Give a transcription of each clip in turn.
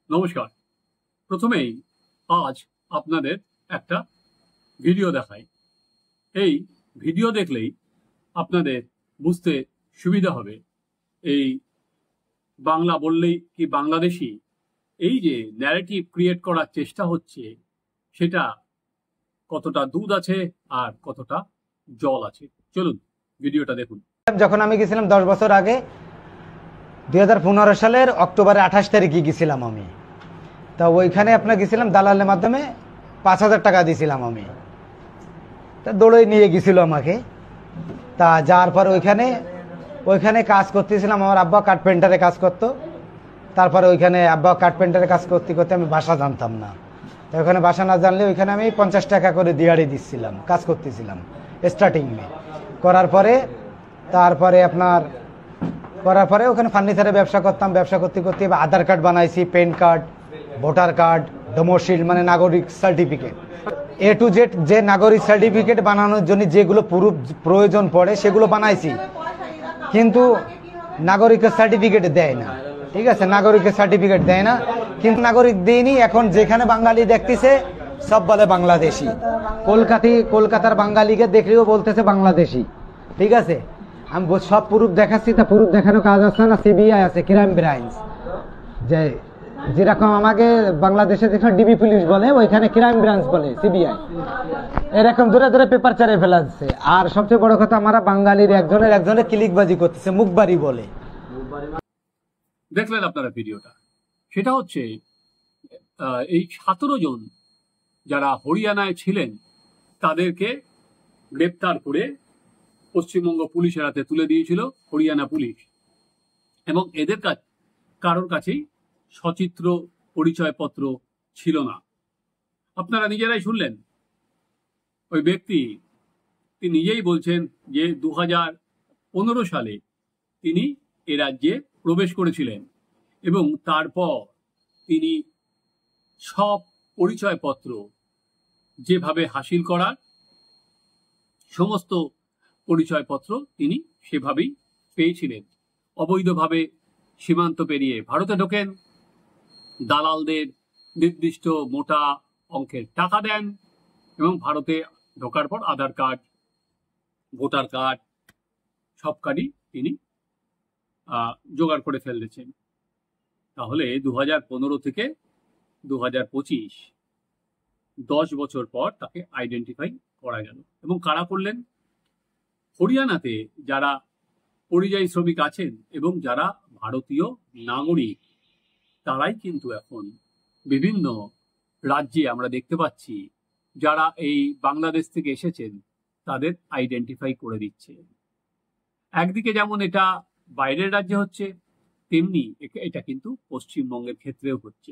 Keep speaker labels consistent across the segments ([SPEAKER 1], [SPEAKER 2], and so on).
[SPEAKER 1] নমস্কার। প্রথমেই আজ আপনাদের একটা ভিডিও দেখাই। এই ভিডিও দেখলেই আপনাদের বুঝতে সুবিধা হবে এই বাংলা বললেই কি বাংলাদেশি এই যে ন্যারেটিভ ক্রিয়েট করার চেষ্টা হচ্ছে সেটা কতটা দুধ আছে আর কতটা জল আছে। চলুন ভিডিওটা দেখুন।
[SPEAKER 2] যখন আমি গেছিলাম 10 বছর আগে 2015 সালের অক্টোবরের 28 তারিখে গেছিলাম আমি। তা ওইখানে আপনার গেছিলাম দালালের মাধ্যমে 5,000 টাকা দিয়েছিলাম আমি। তা দৌড়ে নিয়ে গেছিল আমাকে। তা যাওয়ার পর ওইখানে কাজ করতেছিলাম। আমার আব্বা কার্পেন্টারে কাজ করতো। তারপরে ওইখানে আব্বা কার্পেন্টারে কাজ করতে করতে আমি ভাষা জানতাম না। তো ওখানে ভাষা না জানলে ওইখানে আমি 50 টাকা করে দিহাড়ি দিচ্ছিলাম, কাজ করতেছিলাম স্টার্টিংয়ে। তারপরে ওখানে ফার্নিচারে ব্যবসা করতাম। ব্যবসা করতে করতে আধার কার্ড বানাইছি, প্যান কার্ড, ভোটার কার্ড, ডোমোশিল মানে নাগরিক সার্টিফিকেট, A to Z যে নাগরিক সার্টিফিকেট বানানোর জন্য যেগুলো প্রয়োজন পড়ে সেগুলো বানাইছি। কিন্তু নাগরিকের সার্টিফিকেট দেয় না, ঠিক আছে, নাগরিকের সার্টিফিকেট দেয় না। কিন্তু নাগরিক দেয়নি। এখন যেখানে বাঙালি দেখতেছে সব বলে বাংলাদেশি। কলকাতার বাঙালিকে দেখলেও বলতেছে বাংলাদেশি, ঠিক আছে। আমি সব প্রুফ দেখাচ্ছি। তা প্রুফ দেখানোর কাজ আছে না, সিবিআই আছে, ক্রাইম ব্রাঞ্চ। যেরকম আমাকে বাংলাদেশে যেখানে ডিবি পুলিশ বলে ওইখানে ক্রাইম ব্রাঞ্চ বলে, সিবিআই। এরকম দূরে দূরে পেপার চারে ফেলাচ্ছে। আর সবচেয়ে বড় কথা, আমরা বাঙালির একজনের ক্লিকবাজি করতেছে, মুখবাড়ি বলে।
[SPEAKER 1] দেখলেন আপনারা ভিডিওটা। সেটা হচ্ছে এই 17 জন যারা হরিয়ানায় ছিলেন তাদেরকে গ্রেপ্তার করে পশ্চিমবঙ্গ পুলিশের হাতে তুলে দিয়েছিল হরিয়ানা পুলিশ। এবং এদের কারোর কাছেই সচিত্র পরিচয়পত্র ছিল না। আপনারা নিজেরাই শুনলেন। ওই ব্যক্তি তিনি নিজেই বলছেন যে 2015 সালে তিনি এ রাজ্যে প্রবেশ করেছিলেন এবং তারপর তিনি সব পরিচয়পত্র যেভাবে হাসিল করার সমস্ত পরিচয়পত্র তিনি সেভাবেই পেয়েছিলেন। অবৈধভাবে সীমান্ত পেরিয়ে ভারতে ঢোকেন, দালালদের নির্দিষ্ট মোটা অঙ্কের টাকা দেন এবং ভারতে ঢোকার পর আধার কার্ড, ভোটার কার্ড সবকারই তিনি জোগাড় করে ফেলেছেন। তাহলে 2015 থেকে 2025 10 বছর পর তাকে আইডেন্টিফাই করা গেল। এবং কারা করলেন? হরিয়ানাতে যারা পরিযায়ী শ্রমিক আছেন এবং যারা ভারতীয় নাগরিক, তারাই কিন্তু এখন বিভিন্ন রাজ্যে আমরা দেখতে পাচ্ছি যারা এই বাংলাদেশ থেকে এসেছেন তাদের আইডেন্টিফাই করে দিচ্ছে। একদিকে যেমন এটা বাইরের রাজ্যে হচ্ছে, তেমনি এটা কিন্তু পশ্চিমবঙ্গের ক্ষেত্রেও হচ্ছে।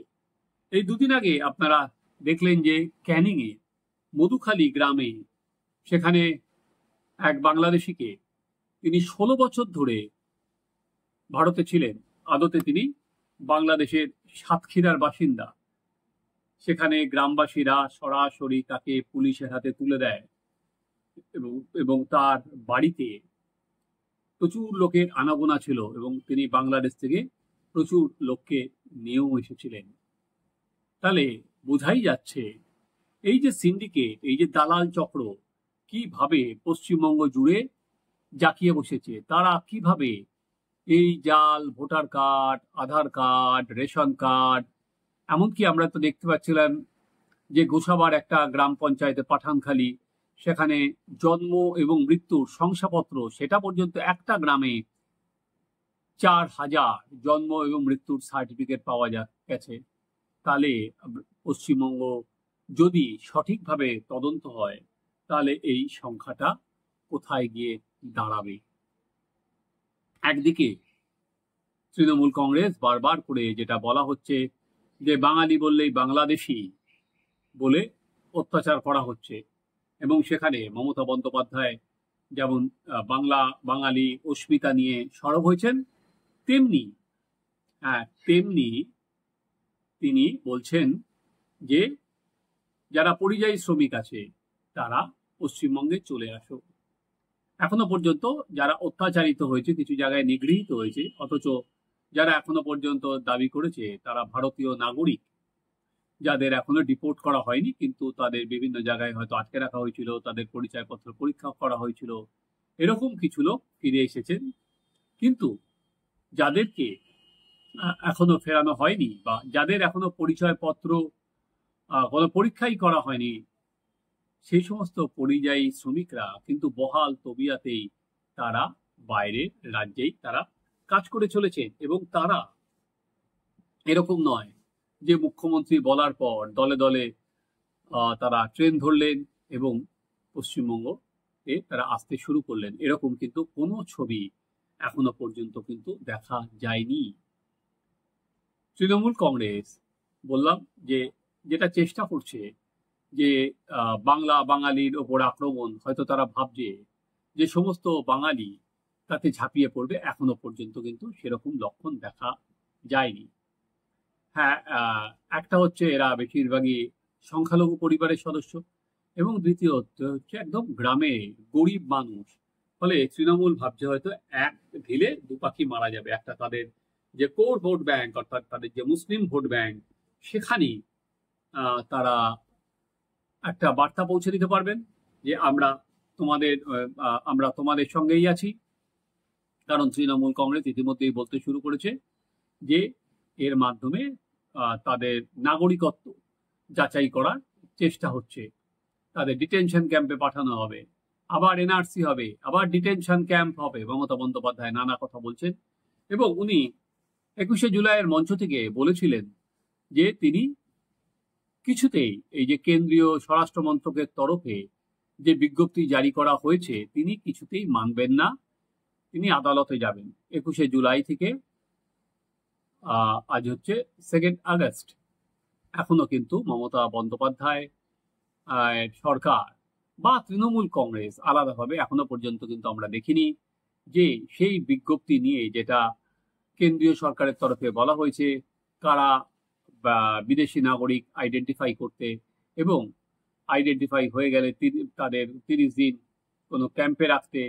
[SPEAKER 1] এই দুদিন আগে আপনারা দেখলেন যে ক্যানিংয়ে মধুখালী গ্রামে সেখানে এক বাংলাদেশিকে, তিনি 16 বছর ধরে ভারতে ছিলেন, আদতে তিনি বাংলাদেশের সাতক্ষীরার বাসিন্দা। সেখানে গ্রামবাসীরা সরাসরি তাকে পুলিশের হাতে তুলে দেয় এবং তার বাড়িতে প্রচুর লোকের আনাগোনা ছিল এবং তিনি বাংলাদেশ থেকে প্রচুর লোককে নিয়েও এসেছিলেন। তাহলে বোঝাই যাচ্ছে এই যে সিন্ডিকেট, এই যে দালাল চক্র কিভাবে পশ্চিমবঙ্গ জুড়ে জাঁকিয়ে বসেছে। তারা কিভাবে এই জাল ভোটার কার্ড, আধার কার্ড, রেশন কার্ড, এমনকি আমরা তো দেখতে পাচ্ছিলাম যে গোসাবার একটা গ্রাম পঞ্চায়েতে পাঠানখালী, সেখানে জন্ম এবং মৃত্যুর শংসাপত্র, সেটা পর্যন্ত একটা গ্রামে 4,000 জন্ম এবং মৃত্যুর সার্টিফিকেট পাওয়া গেছে। তাহলে পশ্চিমবঙ্গ যদি সঠিকভাবে তদন্ত হয় তাহলে এই সংখ্যাটা কোথায় গিয়ে দাঁড়াবে? একদিকে তৃণমূল কংগ্রেস বারবার করে যেটা বলা হচ্ছে যে বাঙালি বললেই বাংলাদেশি বলে অত্যাচার করা হচ্ছে, এবং সেখানে মমতা বন্দ্যোপাধ্যায় যেমন বাঙালি অস্মিতা নিয়ে সরব হয়েছেন, তেমনি তিনি বলছেন যে যারা পরিযায়ী শ্রমিক আছে তারা পশ্চিমবঙ্গে চলে আসো। এখনো পর্যন্ত যারা অত্যাচারিত হয়েছে, কিছু জায়গায় নিগৃহীত হয়েছে, অথচ যারা এখনো পর্যন্ত দাবি করেছে তারা ভারতীয় নাগরিক, যাদের এখনো ডিপোর্ট করা হয়নি, কিন্তু তাদের বিভিন্ন জায়গায় হয়তো আটকে রাখা হয়েছিল, তাদের পরিচয়পত্র পরীক্ষা করা হয়েছিল, এরকম কিছু লোক ফিরে এসেছেন। কিন্তু যাদেরকে এখনো ফেরানো হয়নি বা যাদের এখনো পরিচয়পত্র কোনো পরীক্ষাই করা হয়নি, সেই সমস্ত পরিযায়ী শ্রমিকরা কিন্তু বহাল তবিয়াতেই তারা বাইরের রাজ্যেই তারা কাজ করে চলেছে। এবং তারা এরকম নয় যে মুখ্যমন্ত্রী বলার পর দলে দলে তারা ট্রেন ধরলেন এবং পশ্চিমবঙ্গে তারা আসতে শুরু করলেন, এরকম কিন্তু কোনো ছবি এখনো পর্যন্ত কিন্তু দেখা যায়নি। তৃণমূল কংগ্রেস বললাম যে যেটা চেষ্টা করছে যে বাঙালির ওপর আক্রমণ, হয়তো তারা ভাবছে যে সমস্ত বাঙালি তাতে ঝাঁপিয়ে পড়বে, এখনো পর্যন্ত কিন্তু সেরকম লক্ষণ দেখা যায়নি। হ্যাঁ, একটা হচ্ছে এরা বেশিরভাগই সংখ্যালঘু পরিবারের সদস্য, এবং দ্বিতীয়ত হচ্ছে একদম গ্রামে গরিব মানুষ। ফলে তৃণমূল ভাবছে হয়তো এক ঢিলে দু পাখি মারা যাবে। একটা তাদের যে কোর ভোট ব্যাংক, অর্থাৎ তাদের যে মুসলিম ভোট ব্যাংক, সেখানেই তারা একটা বার্তা পৌঁছে দিতে পারবেন যে আমরা তোমাদের সঙ্গেই আছি। কারণ তৃণমূল কংগ্রেস ইতিমধ্যেই বলতে শুরু করেছে যে এর মাধ্যমে তাদের নাগরিকত্ব যাচাই করার চেষ্টা হচ্ছে, তাদের ডিটেনশন ক্যাম্পে পাঠানো হবে, আবার এনআরসি হবে, আবার ডিটেনশন ক্যাম্প হবে। মমতা বন্দ্যোপাধ্যায় নানা কথা বলছেন, এবং উনি 21শে জুলাইয়ের মঞ্চ থেকে বলেছিলেন যে তিনি কিছুতেই এই যে কেন্দ্রীয় স্বরাষ্ট্র মন্ত্রকের তরফে যে বিজ্ঞপ্তি জারি করা হয়েছে তিনি কিছুতেই মানবেন না, তিনি আদালতে যাবেন। 21শে জুলাই থেকে আজ হচ্ছে 2 আগস্ট, এখনো কিন্তু মমতা বন্দ্যোপাধ্যায় সরকার বা তৃণমূল কংগ্রেস আলাদাভাবে এখনো পর্যন্ত কিন্তু আমরা দেখিনি যে সেই বিজ্ঞপ্তি নিয়ে, যেটা কেন্দ্রীয় সরকারের তরফে বলা হয়েছে কারা বিদেশি নাগরিক আইডেন্টিফাই করতে, এবং আইডেন্টিফাই হয়ে গেলে তাদের 30 দিন কোনো ক্যাম্পে রাখতে,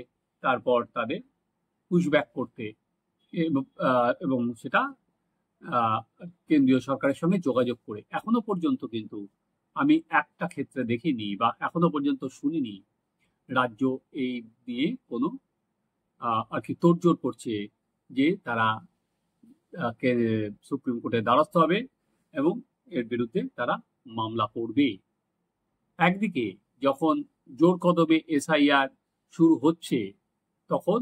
[SPEAKER 1] তারপর তাদের পুশব্যাক করতে, এবং সেটা কেন্দ্রীয় সরকারের সঙ্গে যোগাযোগ করে। এখনো পর্যন্ত কিন্তু আমি একটা ক্ষেত্রে দেখিনি বা এখনো পর্যন্ত শুনিনি রাজ্য এই নিয়ে কোনো আর কি তোড়জোড় করছে যে তারা সুপ্রিম কোর্টের দ্বারস্থ হবে এবং এর বিরুদ্ধে তারা মামলা করবে। একদিকে যখন জোর কদমে এসআইআর শুরু হচ্ছে, তখন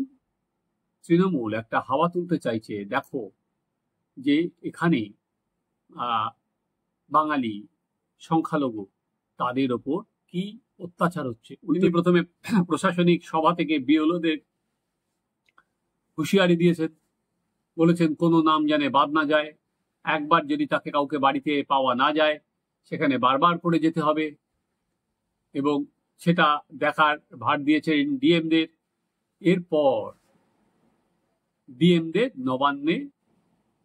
[SPEAKER 1] তৃণমূল একটা হাওয়া তুলতে চাইছে, দেখো যে এখানে বাঙালি সংখ্যালঘু তাদের ওপর কি অত্যাচার হচ্ছে। উনি প্রথমে প্রশাসনিক সভা থেকে বিএলওদের হুঁশিয়ারি দিয়েছেন, বলেছেন কোনো নাম জানে বাদ না যায়, একবার যদি তাকে কাউকে বাড়িতে পাওয়া না যায় সেখানে বারবার করে যেতে হবে, এবং সেটা দেখার ভার দিয়েছেন ডিএমদের। এরপর ডিএমদের নবান্নে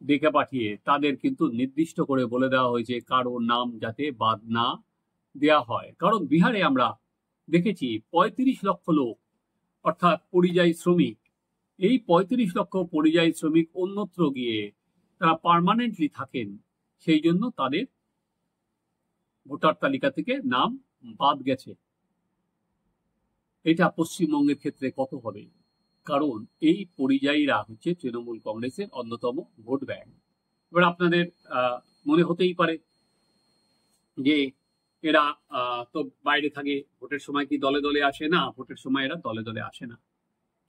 [SPEAKER 1] ডেকে পাঠিয়ে তাদের কিন্তু নির্দিষ্ট করে বলে দেওয়া হয়েছে কারো নাম যাতে বাদ না দেওয়া হয়। কারণ বিহারে আমরা দেখেছি 35 লক্ষ লোক, অর্থাৎ পরিযায়ী শ্রমিক, এই 35 লক্ষ পরিযায়ী শ্রমিক অন্যত্র গিয়ে তারা পার্মানেন্টলি থাকেন, সেই জন্য তাদের ভোটার তালিকা থেকে নাম বাদ গেছে। এটা পশ্চিমবঙ্গের ক্ষেত্রে কত হবে? কারণ এই পরিযায়ীরা হচ্ছে তৃণমূল কংগ্রেসের অন্যতম ভোট ব্যাংক। এবার আপনাদের মনে হতেই পারে যে এরা তো বাইরে থাকে, ভোটের সময় কি দলে দলে আসে? না, ভোটের সময় এরা দলে দলে আসে না,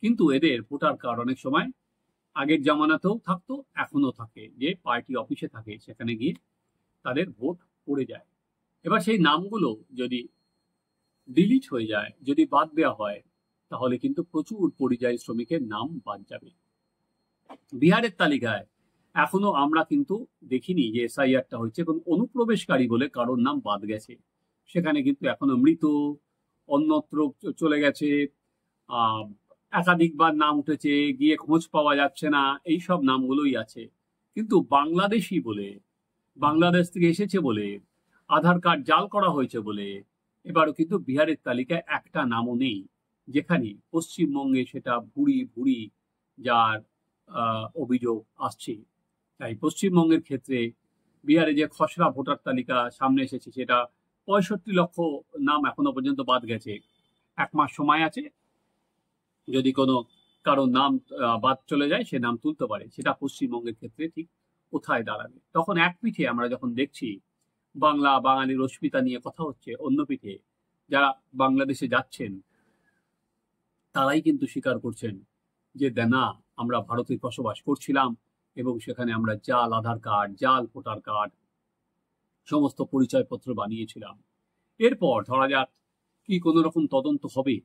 [SPEAKER 1] কিন্তু এদের ভোটার কার্ড অনেক সময় আগের জামানাতেও থাকতো, এখনো থাকে, যে পার্টি অফিসে থাকে, সেখানে গিয়ে তাদের ভোট পড়ে যায়। এবার সেই নামগুলো যদি ডিলিট হয়ে যায়, যদি বাদ দেওয়া হয়, তাহলে কিন্তু প্রচুর পরিযায়ী শ্রমিকের নাম বাদ যাবে। বিহারের তালিকায় এখনো আমরা কিন্তু দেখিনি যে এসআইআরটা হচ্ছে, কোন অনুপ্রবেশকারী বলে কারোর নাম বাদ গেছে। সেখানে কিন্তু এখনো মৃত, অন্যত্র চলে গেছে, একাধিকবার নাম উঠেছে, গিয়ে খোঁজ পাওয়া যাচ্ছে না, এই সব নামগুলোই আছে। কিন্তু বাংলাদেশি বলে, বাংলাদেশ থেকে এসেছে বলে, আধার কার্ড জাল করা হয়েছে বলে এবারও কিন্তু বিহারের তালিকায় একটা নামও নেই, যেখানে পশ্চিমবঙ্গে সেটা ভুরি ভুরি যার অভিযোগ আসছে। তাই পশ্চিমবঙ্গের ক্ষেত্রে বিহারে যে খসড়া ভোটার তালিকা সামনে এসেছে সেটা 65 লক্ষ নাম এখনো পর্যন্ত বাদ গেছে। 1 মাস সময় আছে, যদি কোনো কারো নাম বাদ চলে যায় সে নাম তুলতে পারে। সেটা পশ্চিমবঙ্গের ক্ষেত্রে ঠিক কোথায় দাঁড়াবে? তখন এক পিঠে আমরা যখন দেখছি বাংলা বাঙালির অস্মিতা নিয়ে কথা হচ্ছে, অন্য পিঠে যারা বাংলাদেশে যাচ্ছেন তারাই কিন্তু স্বীকার করছেন যে না, আমরা ভারতে বসবাস করছিলাম এবং সেখানে আমরা জাল আধার কার্ড, জাল ভোটার কার্ড, সমস্ত পরিচয়পত্র বানিয়েছিলাম। এরপর ধরা যাক কি কোনো রকম তদন্ত হবে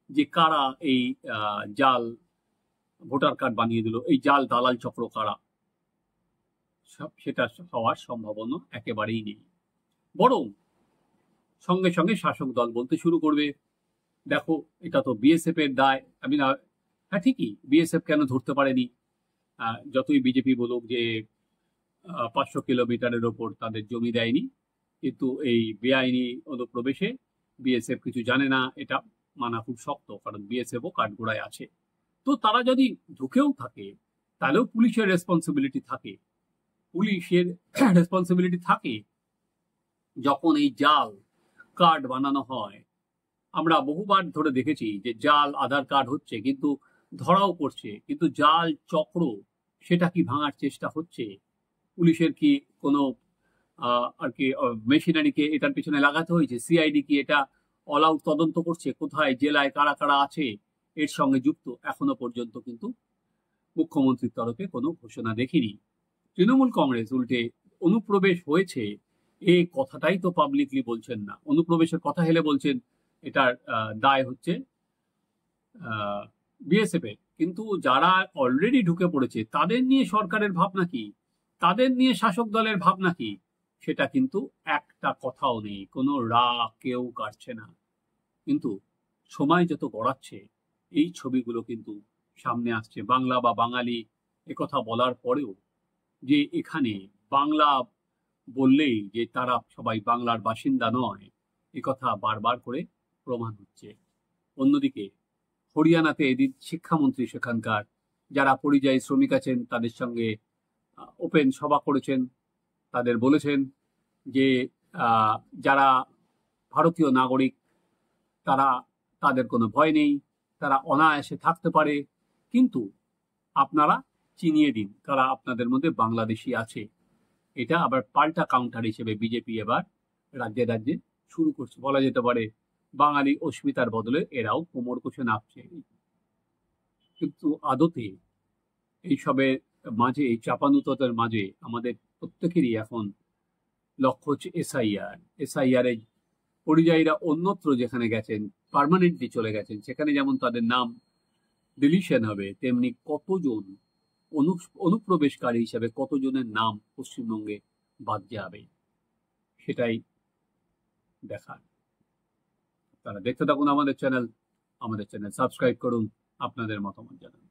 [SPEAKER 1] যে কারা এই জাল ভোটার কার্ড বানিয়ে দিল, এই জাল দালাল চক্র কারা, সেটা হওয়ার সম্ভাবনা একেবারেই নেই। বরং সঙ্গে সঙ্গে শাসক দল বলতে শুরু করবে, দেখো এটা তো বিএসএফ এর দায়। আমি না, হ্যাঁ ঠিকই, বিএসএফ কেন ধরতে পারেনি? যতই বিজেপি বলুক যে 500 কিলোমিটারের ওপর তাদের জমি দেয়নি, কিন্তু এই বেআইনি অনুপ্রবেশে বিএসএফ কিছু জানে না, এটা মানা খুব শক্ত, কারণ বিএসএফও কাঠগোড়ায় আছে। তো তারা যদি ঢুকেও থাকে তাহলেও পুলিশের রেসপন্সিবিলিটি থাকে। পুলিশের রেসপন্সিবিলিটি থাকে যখন এই জাল কার্ড বানানো হয়। আমরা বহুবার ধরে দেখেছি যে জাল আধার কার্ড হচ্ছে, কিন্তু ধরাও পড়ছে, কিন্তু জাল চক্র সেটা কি ভাঙার চেষ্টা হচ্ছে? পুলিশের কি কোনো আর কি মেশিনারিকে এটার পিছনে লাগাতে হয়েছে? সিআইডি কি এটা অল আউট তদন্ত করছে কোথায় জেলায় কারা কারা আছে এর সঙ্গে যুক্ত? এখনো পর্যন্ত কিন্তু মুখ্যমন্ত্রীর তরফে কোনো ঘোষণা দেখিনি। তৃণমূল কংগ্রেস উল্টে অনুপ্রবেশ হয়েছে এই কথাটাই তো পাবলিকলি বলছেন না। অনুপ্রবেশের কথা হেলে বলছেন এটার দায় হচ্ছে বিএসএফ এর, কিন্তু যারা অলরেডি ঢুকে পড়েছে তাদের নিয়ে সরকারের ভাবনা কি, তাদের নিয়ে শাসক দলের ভাবনা কি, সেটা কিন্তু একটা কথাও নেই, কোনো রা কেউ কাটছে না। কিন্তু সময় যত গড়াচ্ছে এই ছবিগুলো কিন্তু সামনে আসছে। বাংলা বা বাঙালি একথা বলার পরেও যে এখানে বাংলা বললেই যে তারা সবাই বাংলার বাসিন্দা নয়, একথা বারবার করে প্রমাণ হচ্ছে। অন্যদিকে হরিয়ানাতে এদিন শিক্ষামন্ত্রী সেখানকার যারা পরিযায়ী শ্রমিক আছেন তাদের সঙ্গে ওপেন সভা করেছেন। তাদের বলেছেন যে যারা ভারতীয় নাগরিক তারা, তাদের কোনো ভয় নেই, তারা অনায়াসে থাকতে পারে, কিন্তু আপনারা চিনিয়ে দিন কারা আপনাদের মধ্যে বাংলাদেশি আছে। এটা আবার পাল্টা কাউন্টার হিসেবে বিজেপি এবার রাজ্যে রাজ্যে শুরু করছে। বলা যেতে পারে বাঙালি অস্মিতার বদলে এরাও কোমর কষে নামছে। কিন্তু আদতে এইসবের মাঝে, এই চাপানুততার মাঝে আমাদের প্রত্যেকেরই এখন লক্ষ্য হচ্ছে এসআইআর এ পরিযায়ীরা অন্যত্র যেখানে গেছেন, পার্মানেন্টলি চলে গেছেন, সেখানে যেমন তাদের নাম ডিলিশন হবে, তেমনি কতজন অনুপ্রবেশকারী হিসাবে কতজনের নাম পশ্চিমবঙ্গে বাদ যাবে সেটাই দেখার। তারা দেখতে থাকুন আমাদের চ্যানেল সাবস্ক্রাইব করুন, আপনাদের মতামত জানান।